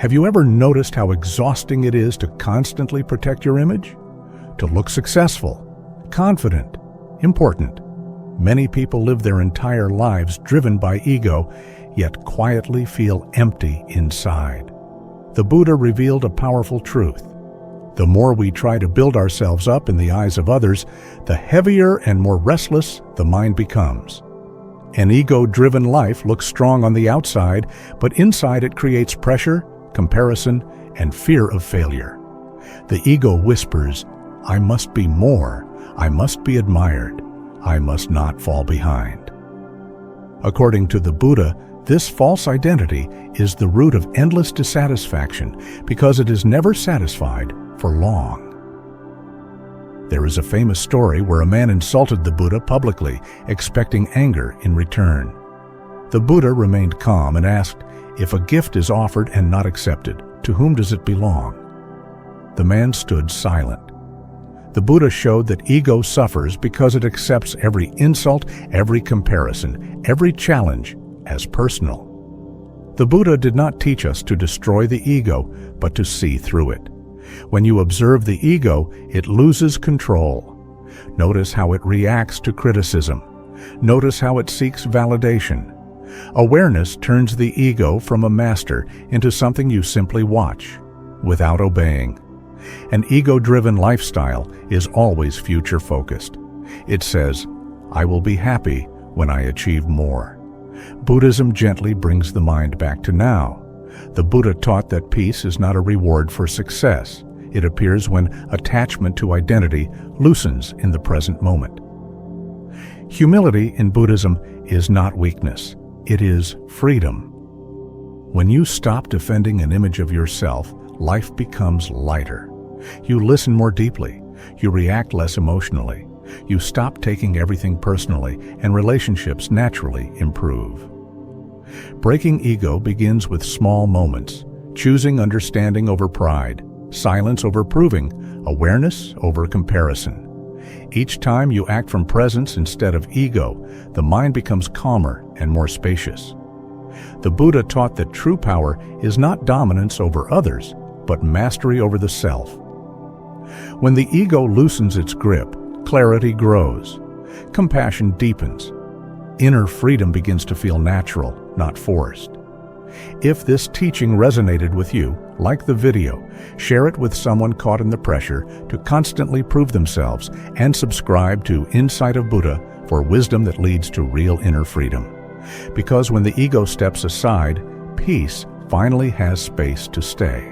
Have you ever noticed how exhausting it is to constantly protect your image? To look successful, confident, important. Many people live their entire lives driven by ego, yet quietly feel empty inside. The Buddha revealed a powerful truth. The more we try to build ourselves up in the eyes of others, the heavier and more restless the mind becomes. An ego-driven life looks strong on the outside, but inside it creates pressure, comparison, and fear of failure. The ego whispers, "I must be more, I must be admired, I must not fall behind." According to the Buddha, this false identity is the root of endless dissatisfaction because it is never satisfied for long. There is a famous story where a man insulted the Buddha publicly, expecting anger in return. The Buddha remained calm and asked, "If a gift is offered and not accepted, to whom does it belong?" The man stood silent. The Buddha showed that ego suffers because it accepts every insult, every comparison, every challenge as personal. The Buddha did not teach us to destroy the ego, but to see through it. When you observe the ego, it loses control. Notice how it reacts to criticism. Notice how it seeks validation. Awareness turns the ego from a master into something you simply watch, without obeying. An ego-driven lifestyle is always future-focused. It says, "I will be happy when I achieve more." Buddhism gently brings the mind back to now. The Buddha taught that peace is not a reward for success. It appears when attachment to identity loosens in the present moment. Humility in Buddhism is not weakness. It is freedom. When you stop defending an image of yourself, life becomes lighter. You listen more deeply. You react less emotionally. You stop taking everything personally, and relationships naturally improve. Breaking ego begins with small moments, choosing understanding over pride, silence over proving, awareness over comparison. Each time you act from presence instead of ego, the mind becomes calmer and more spacious. The Buddha taught that true power is not dominance over others, but mastery over the self. When the ego loosens its grip, clarity grows, compassion deepens. Inner freedom begins to feel natural, not forced. If this teaching resonated with you, like the video, share it with someone caught in the pressure to constantly prove themselves, and subscribe to Insight of Buddha for wisdom that leads to real inner freedom. Because when the ego steps aside, peace finally has space to stay.